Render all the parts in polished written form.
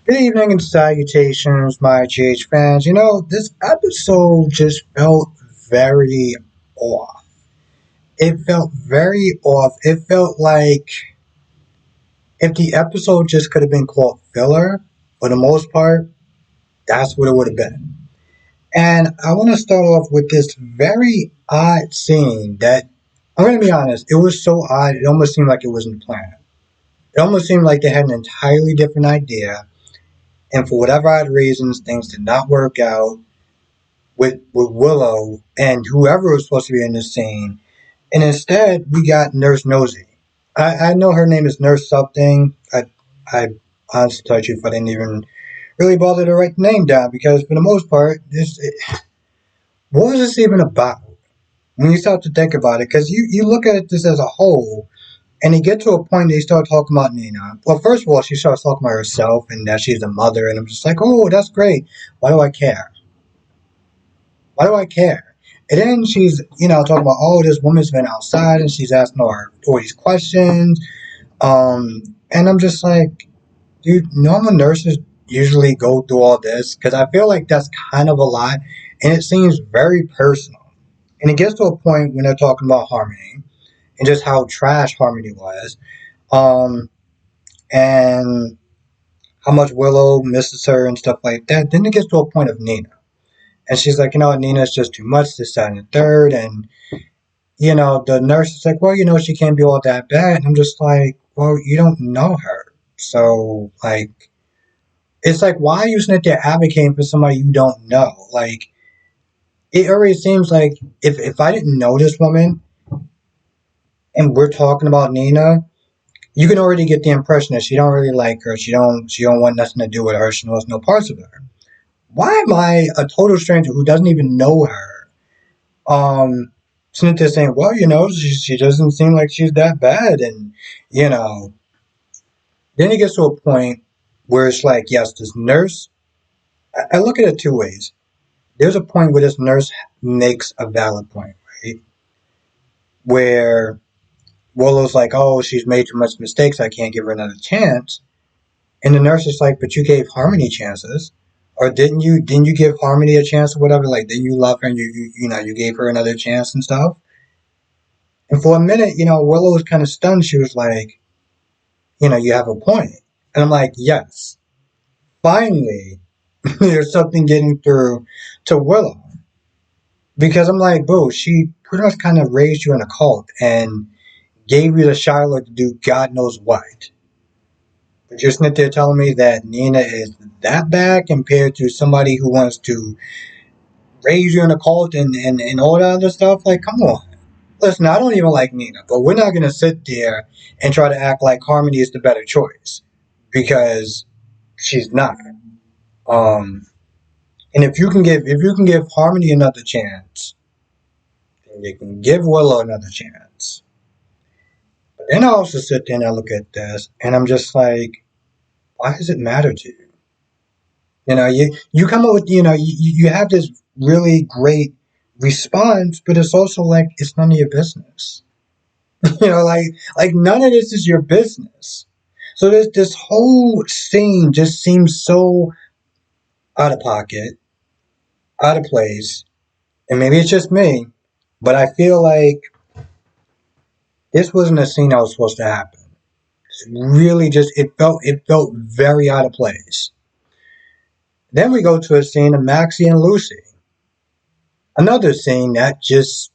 Good evening and salutations, my GH fans. This episode just felt very off. It felt very off. It felt like if the episode just could have been called filler, for the most part, that's what it would have been. And I want to start off with this very odd scene that, I'm going to be honest, it was so odd, it almost seemed like it wasn't planned. It almost seemed like they had an entirely different idea, and for whatever odd reasons, things did not work out with Willow and whoever was supposed to be in the scene. And instead, we got Nurse Nosy. I know her name is Nurse something. I honestly tell you if I didn't even really bother to write the name down because for the most part, what was this even about? When you start to think about it, because you look at this as a whole, and you get to a point they start talking about Nina. Well, first of all, she starts talking about herself and that she's a mother, and I'm just like, oh, that's great. Why do I care? Why do I care? And then she's, talking about, oh, this woman's been outside and she's asking all these questions. And I'm just like, dude, normal nurses usually go through all this because I feel like that's kind of a lot and it seems very personal. And it gets to a point when they're talking about Harmony and just how trash Harmony was. Um, and how much Willow misses her and stuff like that. Then it gets to a point of Nina. And she's like, Nina's just too much, this, that, and the third. And, the nurse is like, well, she can't be all that bad. And I'm just like, well, you don't know her. So, like, it's like, why are you sitting there advocating for somebody you don't know? Like, it already seems like if I didn't know this woman and we're talking about Nina, you can already get the impression that she don't really like her. She don't want nothing to do with her. She knows no parts of her. Why am I a total stranger who doesn't even know her? Sitting there saying, well, she doesn't seem like she's that bad. And, you know, then it gets to a point where it's like, yes, this nurse, I look at it two ways. There's a point where this nurse makes a valid point, right? Where Willow's like, oh, she's made too much mistakes. I can't give her another chance. And the nurse is like, but you gave Harmony chances. Or didn't you give Harmony a chance or whatever? Like, didn't you love her and you gave her another chance and stuff? And for a minute, Willow was kind of stunned. She was like, you have a point. And I'm like, yes, finally, there's something getting through to Willow. Because I'm like, boo, she pretty much kind of raised you in a cult and gave you the Shiloh to do God knows what. But you're sitting there telling me that Nina is that bad compared to somebody who wants to raise you in a cult and all that other stuff? Like, come on. Listen, I don't even like Nina, but we're not going to sit there and try to act like Harmony is the better choice because she's not. Um, and if you can give Harmony another chance, then you can give Willow another chance. But then I also sit there and I look at this, and I'm just like, why does it matter to you? You come up with you have this really great response, but it's also like it's none of your business. Like none of this is your business. So this whole scene just seems so out of pocket, out of place, and maybe it's just me, but I feel like this wasn't a scene that was supposed to happen. It's really just it felt very out of place. Then we go to a scene of Maxie and Lucy. Another scene that just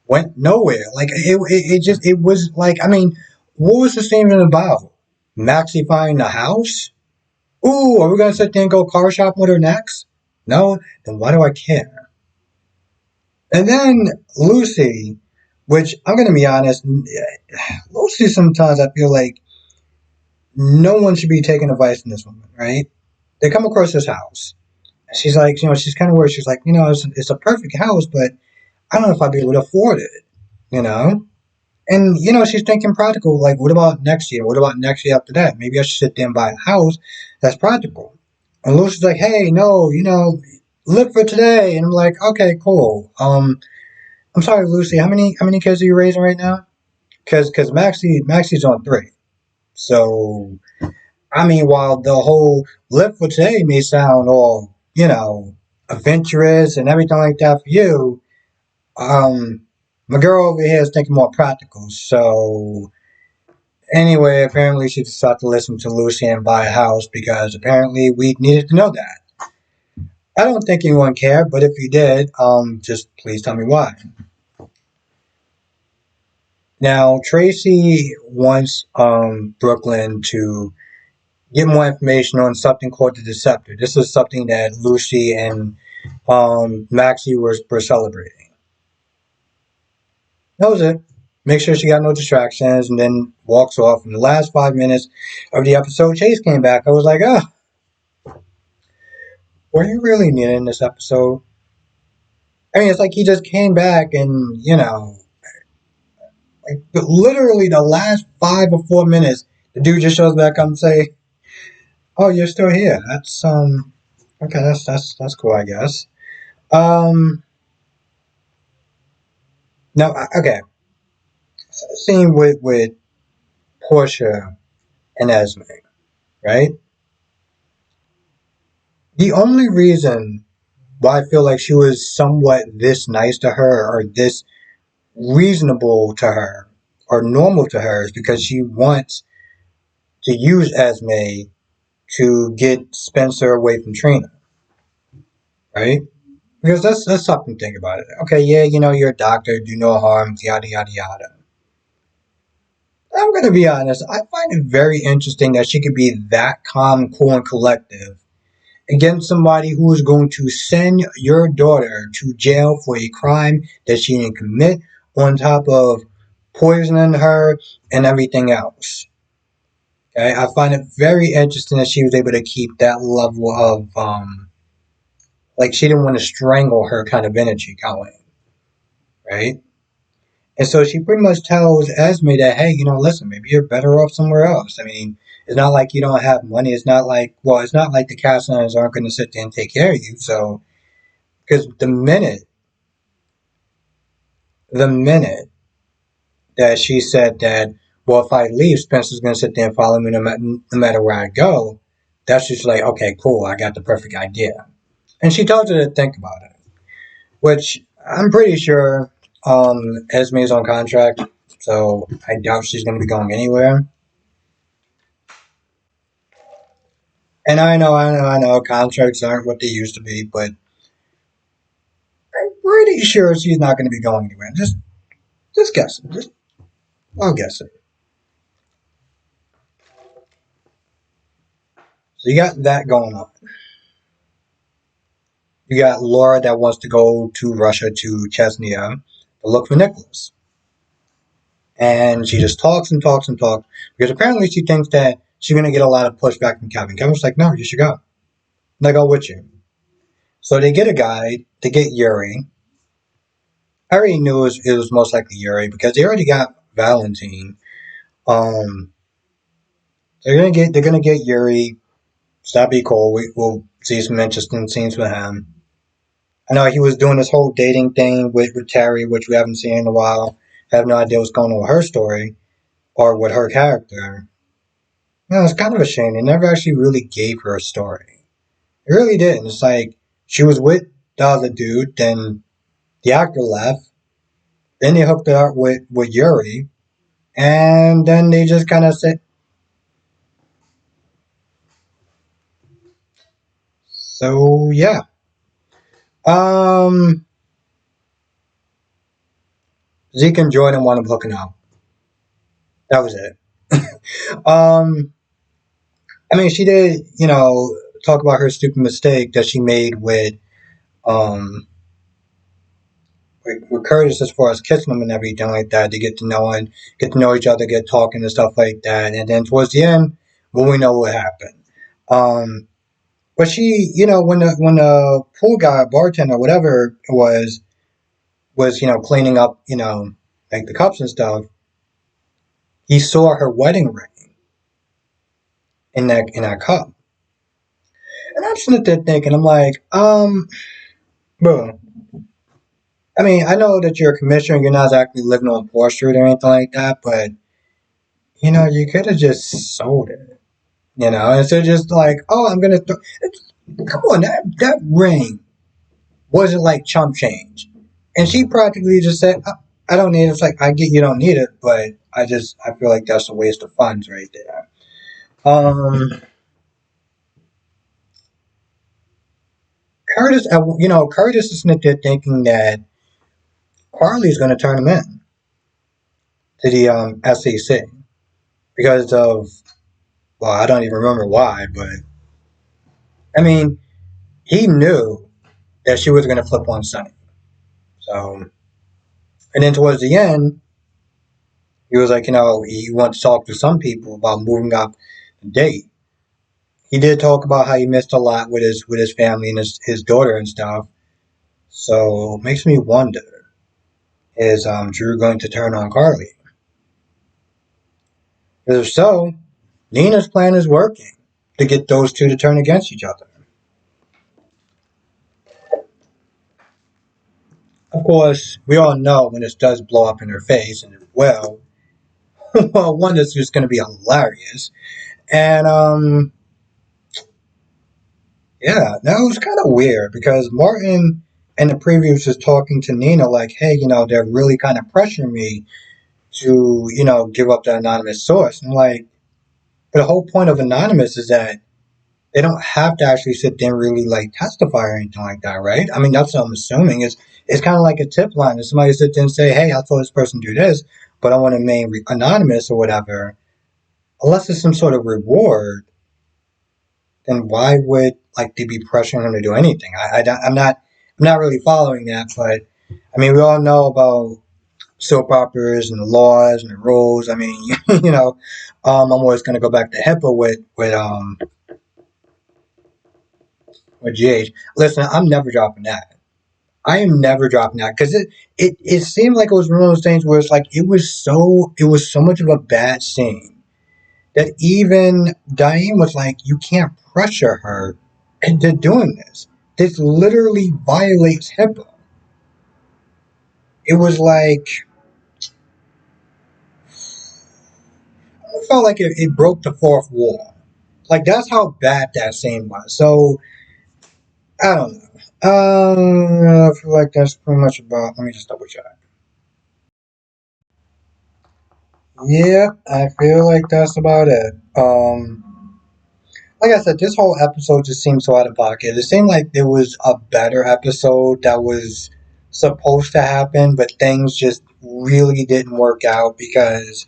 went nowhere. Like it was like what was the scene even about? Maxie finding a house? Ooh, are we gonna sit there and go car shopping with her next? No, then why do I care? And then Lucy, which I'm gonna be honest, Lucy sometimes I feel like no one should be taking advice from this woman, right? They come across this house. She's like, she's kind of worried. She's like, it's a perfect house, but I don't know if I'd be able to afford it, you know? And, she's thinking practical. Like, what about next year? What about next year after that? Maybe I should sit there and buy a house that's practical. And Lucy's like, hey, no, live for today. And I'm like, okay, cool. I'm sorry, Lucy. How many kids are you raising right now? Because Maxie's on three. So I mean, while the whole lift for today may sound all, adventurous and everything like that for you, my girl over here is thinking more practical. So, anyway, apparently she decided to listen to Lucy and buy a house because apparently we needed to know that. I don't think anyone cared, but if you did, just please tell me why. Now, Tracy wants Brooklyn to get more information on something called the Deceptor. This is something that Lucy and Maxie were celebrating. That was it. Make sure she got no distractions and then walks off. In the last 5 minutes of the episode, Chase came back. I was like, were you really needing this episode? I mean, it's like he just came back and, like literally the last 5 or 4 minutes, the dude just shows back up and say, "Oh, you're still here. That's okay. That's cool, I guess." Um, no, okay. Scene with Portia and Esme, right? The only reason why I feel like she was somewhat this nice to her or this reasonable to her or normal to her is because she wants to use Esme to get Spencer away from Trina, right? Because let's stop and think about it. Okay, yeah, you're a doctor, do no harm, yada yada yada. I'm gonna be honest, I find it very interesting that she could be that calm, cool, and collective against somebody who is going to send your daughter to jail for a crime that she didn't commit, on top of poisoning her and everything else. Okay, I find it very interesting that she was able to keep that level of like she didn't want to strangle her kind of energy going, right? And so she pretty much tells Esme that, hey, listen, maybe you're better off somewhere else. I mean, it's not like you don't have money. It's not like, well, it's not like the Castellans aren't going to sit there and take care of you. So, because the minute that she said that, well, if I leave, Spencer's going to sit there and follow me no matter where I go, that's just like, okay, cool, I got the perfect idea. And she tells her to think about it, which I'm pretty sure Esme is on contract, so I doubt she's going to be going anywhere. And I know, contracts aren't what they used to be, but I'm pretty sure she's not going to be going anywhere. Just guessing. I'll guess it. So you got that going on. You got Laura that wants to go to Russia to Chechnya to look for Nicholas. And she just talks and talks and talks because apparently she thinks that she's going to get a lot of pushback from Kevin. Kevin's like, no, you should go. And I go with you. So they get a guide. They get Yuri. I already knew it was most likely Yuri because they already got Valentine. Um, they're gonna get Yuri. That'd be cool. We'll see some interesting scenes with him. I know he was doing this whole dating thing with Terry, which we haven't seen in a while. I have no idea what's going on with her story or with her character. It's kind of a shame. They never actually really gave her a story. It really didn't. It's like she was with the other dude, then the actor left, then they hooked her up with Yuri, and then they just kind of said, so yeah. Um, Zeke and Jordan wound up hooking up. That was it. um, I mean, she did, talk about her stupid mistake that she made um, with Curtis as far as kissing him and everything like that. To get to know each other, get talking and stuff like that. And then towards the end, well, we know what happened. Um, but she, when the pool guy, bartender, whatever it was cleaning up, like the cups and stuff, he saw her wedding ring in that cup. And I'm sitting there thinking, I'm like, bro, I mean, I know that you're a commissioner, you're not exactly living on Poor Street or anything like that, but you could have just sold it. And so just like, oh, I'm gonna come on, that ring wasn't like chump change, and she practically just said, I don't need it. It's like, I get you don't need it, but I feel like that's a waste of funds right there. Curtis, Curtis is sitting there thinking that Carly's going to turn him in to the SEC because of, well, I don't even remember why, but I mean, he knew that she was going to flip on Sunny. So, and then towards the end, he was like, he wants to talk to some people about moving up the date. He did talk about how he missed a lot with his family and his daughter and stuff. So it makes me wonder, is Drew going to turn on Carly? If so, Nina's plan is working to get those two to turn against each other. Of course, we all know when this does blow up in her face, and well, well, one is just going to be hilarious, and yeah, that was kind of weird because Martin in the preview was just talking to Nina like, hey, they're really kind of pressuring me to, give up the anonymous source. And like, but the whole point of anonymous is that they don't have to actually sit there and really like testify or anything like that, right? I mean, that's what I'm assuming. It's kind of like a tip line. If somebody sit there and say, "Hey, I saw this person do this, but I want to remain anonymous or whatever," unless it's some sort of reward, then why would like they be pressuring him to do anything? I'm not really following that, but I mean, we all know about soap operas and the laws and the rules. I mean, I'm always going to go back to HIPAA with GH. Listen, I'm never dropping that. I am never dropping that because it seemed like it was one of those things where it's like it was so much of a bad scene that even Diane was like, you can't pressure her into doing this. This literally violates HIPAA. It was like I felt like it broke the fourth wall. Like that's how bad that scene was. So I don't know. I feel like that's pretty much about. Let me just double check. Yeah, I feel like that's about it. Like I said, this whole episode just seemed so out of pocket. It seemed like there was a better episode that was supposed to happen, but things just really didn't work out because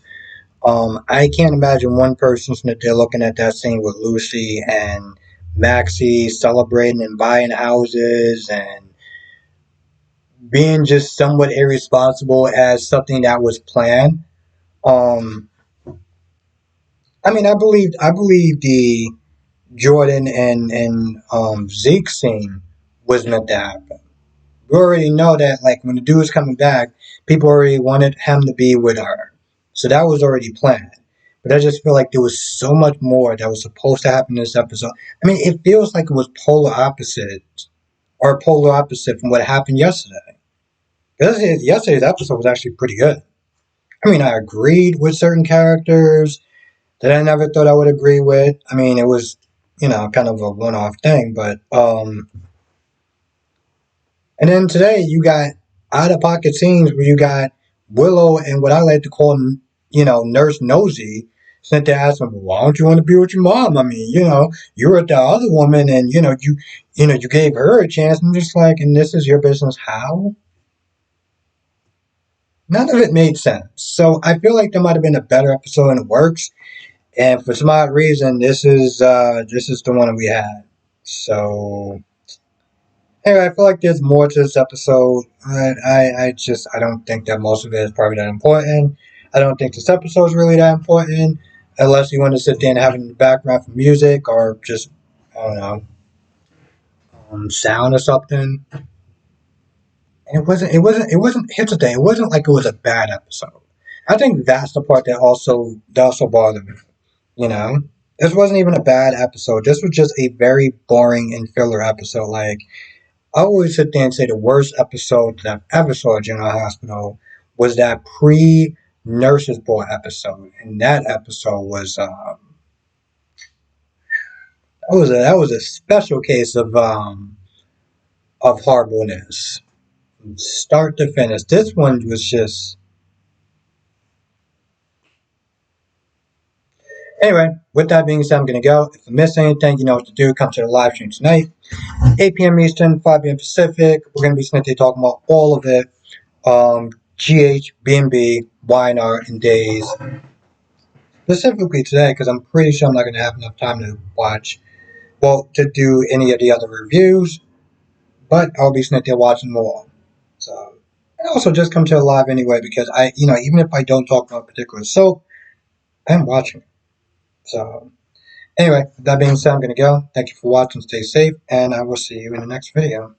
I can't imagine one person that they're looking at that scene with Lucy and Maxie celebrating and buying houses and being just somewhat irresponsible as something that was planned. Um, I mean, I believe the Jordan and Zeke scene was meant to happen. We already know that like when the dude was coming back, people already wanted him to be with her, so that was already planned. But I just feel like there was so much more that was supposed to happen in this episode. I mean, it feels like it was polar opposite from what happened yesterday. Yesterday's episode was actually pretty good. I mean, I agreed with certain characters that I never thought I would agree with. I mean, it was, kind of a one-off thing, but and then today you got out-of-pocket scenes where you got Willow and what I like to call, Nurse Nosy sent there asking, well, why don't you want to be with your mom? I mean, you were with the other woman and, you gave her a chance. I'm just like, and this is your business. How? None of it made sense. So I feel like there might have been a better episode in the works. And for some odd reason, this is the one that we had. So anyway, I feel like there's more to this episode. I don't think that most of it is probably that important. I don't think this episode is really that important, unless you want to sit there and have it in the background for music or just I don't know, sound or something. And it wasn't. Here's the thing: it wasn't like it was a bad episode. I think that's the part that also bothered me. You know, this wasn't even a bad episode. This was just a very boring and filler episode. Like I always sit there and say the worst episode that I've ever saw at General Hospital was that pre Nurses Board episode, and that episode was That was a special case of horribleness, from start to finish. This one was just anyway. With that being said, I'm gonna go. If you miss anything, you know what to do. Come to the live stream tonight, 8 p.m. Eastern, 5 p.m. Pacific. We're gonna be sitting there talking about all of it. GH, BNB, YNR, and Days. Specifically today, because I'm pretty sure I'm not gonna have enough time to watch. Well, to do any of the other reviews, but I'll be sitting there watching more. So, and also just come to a live anyway because even if I don't talk about a particular soap, I'm watching it. So, anyway, with that being said, I'm going to go. Thank you for watching. Stay safe, and I will see you in the next video.